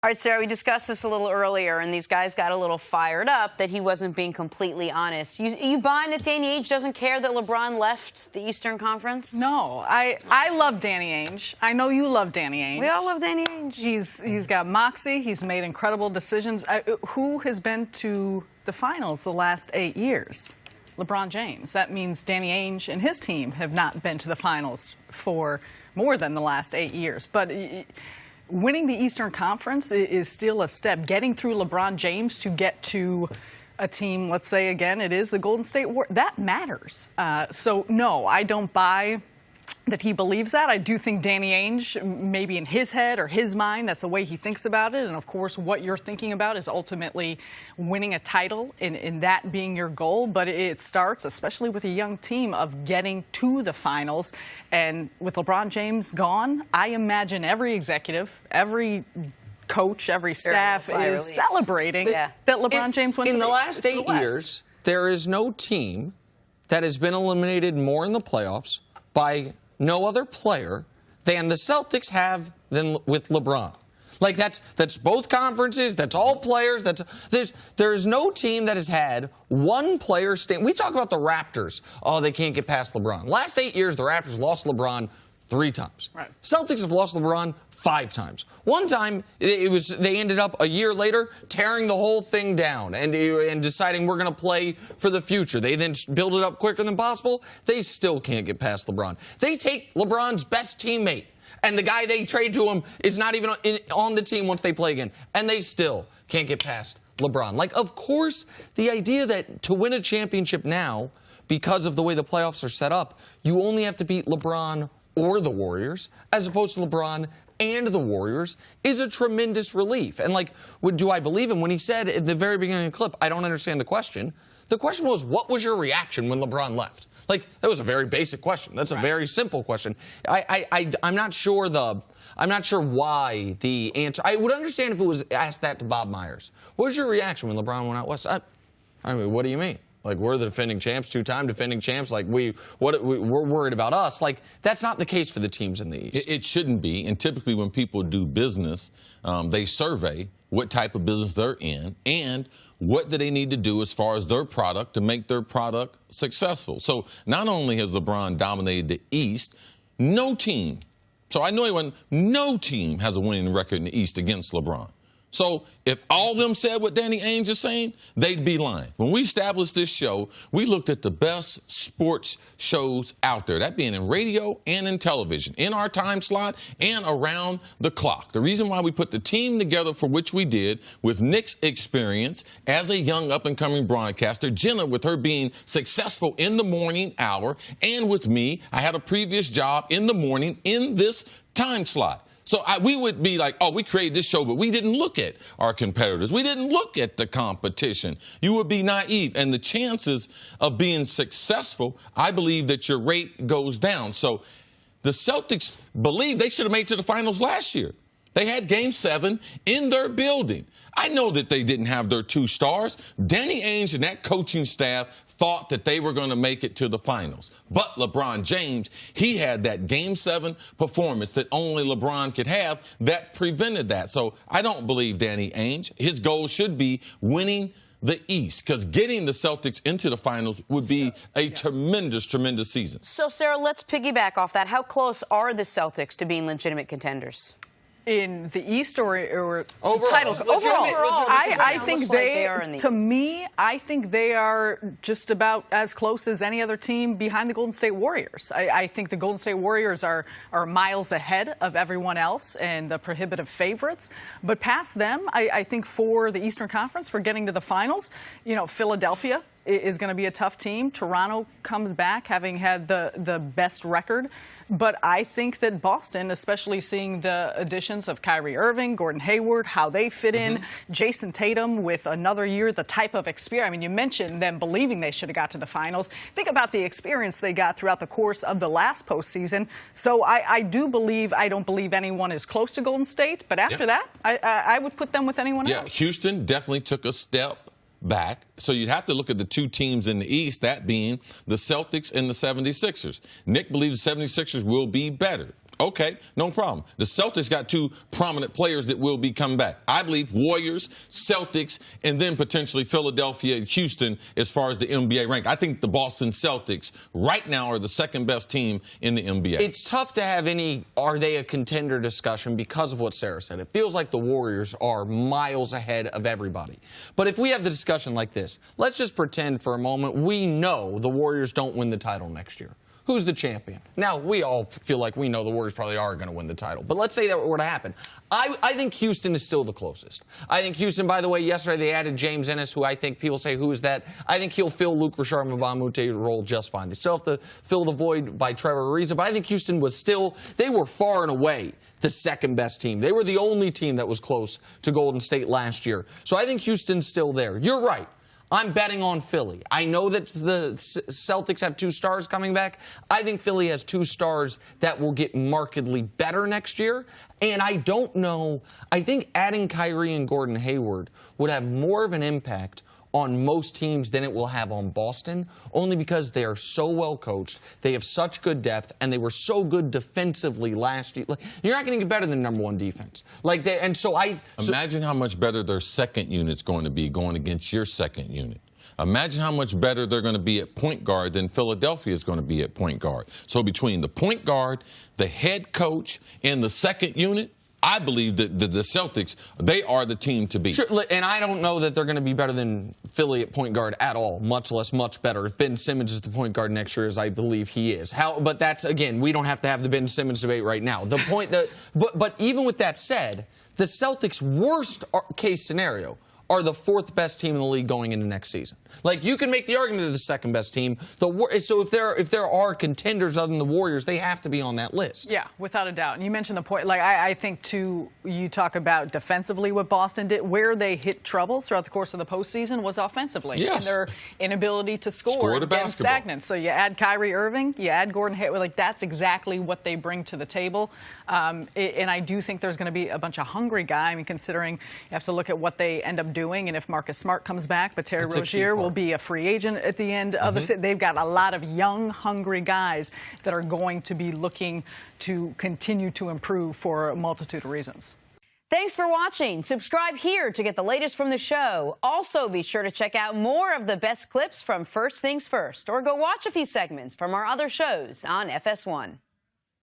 All right, Sarah, we discussed this a little earlier, and these guys got a little fired up that he wasn't being completely honest. You buying that Danny Ainge doesn't care that LeBron left the Eastern Conference? No, I love Danny Ainge. I know you love Danny Ainge. We all love Danny Ainge. He's got moxie. He's made incredible decisions. Who has been to the finals the last 8 years? LeBron James. That means Danny Ainge and his team have not been to the finals for more than the last 8 years. But winning the Eastern Conference is still a step. Getting through LeBron James to get to a team, let's say again, it is the Golden State Warriors, that matters. So, no, I don't buy that he believes that. I do think Danny Ainge, maybe in his head or his mind, that's the way he thinks about it. And, of course, what you're thinking about is ultimately winning a title and that being your goal. But it starts, especially with a young team, of getting to the finals. And with LeBron James gone, I imagine every executive, every coach, every staff is celebrating that LeBron James went to the last 8 years, there is no team that has been eliminated more in the playoffs by no other player than the Celtics have than with LeBron. Like, that's both conferences, that's all players, there's no team that has had one player stand. We talk about the Raptors. Oh, they can't get past LeBron. Last 8 years, the Raptors lost LeBron 3 times. Right. Celtics have lost LeBron 5 times. One time, they ended up a year later tearing the whole thing down and deciding we're going to play for the future. They then build it up quicker than possible. They still can't get past LeBron. They take LeBron's best teammate, and the guy they trade to him is not even on the team once they play again, and they still can't get past LeBron. Like, of course, the idea that to win a championship now, because of the way the playoffs are set up, you only have to beat LeBron or the Warriors, as opposed to LeBron and the Warriors, is a tremendous relief. And, like, do I believe him when he said at the very beginning of the clip, I don't understand the question? The question was, what was your reaction when LeBron left? Like, that was a very basic question. That's a very simple question. I'm not sure why the answer. I would understand if it was asked that to Bob Myers. What was your reaction when LeBron went out west? I mean, what do you mean? Like, we're the defending champs, 2-time defending champs. Like, we're worried about us. Like, that's not the case for the teams in the East. It shouldn't be. And typically when people do business, they survey what type of business they're in and what do they need to do as far as their product to make their product successful. So not only has LeBron dominated the East, no team has a winning record in the East against LeBron. So if all of them said what Danny Ainge is saying, they'd be lying. When we established this show, we looked at the best sports shows out there, that being in radio and in television, in our time slot and around the clock. The reason why we put the team together for which we did, with Nick's experience as a young up-and-coming broadcaster, Jenna with her being successful in the morning hour, and with me, I had a previous job in the morning in this time slot. So we would be like, oh, we created this show, but we didn't look at our competitors. We didn't look at the competition. You would be naive. And the chances of being successful, I believe that your rate goes down. So the Celtics believe they should have made it to the finals last year. They had Game 7 in their building. I know that they didn't have their 2 stars. Danny Ainge and that coaching staff thought that they were going to make it to the finals. But LeBron James, he had that Game 7 performance that only LeBron could have that prevented that. So I don't believe Danny Ainge. His goal should be winning the East, because getting the Celtics into the finals would be a tremendous, tremendous season. So, Sarah, let's piggyback off that. How close are the Celtics to being legitimate contenders? In the East or overall? Titles? Overall, I think to me, I think they are just about as close as any other team behind the Golden State Warriors. I think the Golden State Warriors are miles ahead of everyone else and the prohibitive favorites. But past them, I think for the Eastern Conference, for getting to the finals, you know, Philadelphia is going to be a tough team. Toronto comes back having had the best record. But I think that Boston, especially seeing the additions of Kyrie Irving, Gordon Hayward, how they fit in, Jason Tatum with another year, the type of experience. I mean, you mentioned them believing they should have got to the finals. Think about the experience they got throughout the course of the last postseason. So I don't believe anyone is close to Golden State. But after that, I would put them with anyone else. Houston definitely took a step back. So you'd have to look at the 2 teams in the East, that being the Celtics and the 76ers. Nick believes the 76ers will be better. Okay, no problem. The Celtics got two prominent players that will be coming back. I believe Warriors, Celtics, and then potentially Philadelphia and Houston as far as the NBA rank. I think the Boston Celtics right now are the second best team in the NBA. It's tough to have any are they a contender discussion because of what Sarah said. It feels like the Warriors are miles ahead of everybody. But if we have the discussion like this, let's just pretend for a moment we know the Warriors don't win the title next year. Who's the champion? Now, we all feel like we know the Warriors probably are going to win the title. But let's say that were to happen. I think Houston is still the closest. I think Houston, by the way, yesterday they added James Ennis, who I think people say, who is that? I think he'll fill Luke Richard-Mbamute's role just fine. They still have to fill the void by Trevor Ariza, but I think Houston was still, they were far and away the second best team. They were the only team that was close to Golden State last year. So I think Houston's still there. You're right. I'm betting on Philly. I know that the Celtics have 2 stars coming back. I think Philly has 2 stars that will get markedly better next year. And I don't know. I think adding Kyrie and Gordon Hayward would have more of an impact on most teams than it will have on Boston, only because they are so well coached, they have such good depth, and they were so good defensively last year. Like, you're not going to get better than #1 defense. Imagine how much better their second unit's going to be going against your second unit. Imagine how much better they're going to be at point guard than Philadelphia is going to be at point guard. So between the point guard, the head coach, and the second unit, I believe that the Celtics, they are the team to beat. Sure, and I don't know that they're going to be better than Philly at point guard at all, much less much better. If Ben Simmons is the point guard next year, as I believe he is. But that's, again, we don't have to have the Ben Simmons debate right now. The point that, but even with that said, the Celtics' worst case scenario are the 4th best team in the league going into next season. Like, you can make the argument they're the second best team. So if there are contenders other than the Warriors, they have to be on that list. Yeah, without a doubt. And you mentioned the point. Like, I think, too, you talk about defensively what Boston did. Where they hit troubles throughout the course of the postseason was offensively. Yes. And their inability to score the getting basketball. stagnant. So you add Kyrie Irving, you add Gordon Hayward. Like, that's exactly what they bring to the table. And I do think there's going to be a bunch of hungry guys. I mean, considering you have to look at what they end up doing, and if Marcus Smart comes back, but Terry Rozier will be a free agent at the end of the season. They've got a lot of young, hungry guys that are going to be looking to continue to improve for a multitude of reasons. Thanks for watching. Subscribe here to get the latest from the show. Also, be sure to check out more of the best clips from First Things First, or go watch a few segments from our other shows on FS1.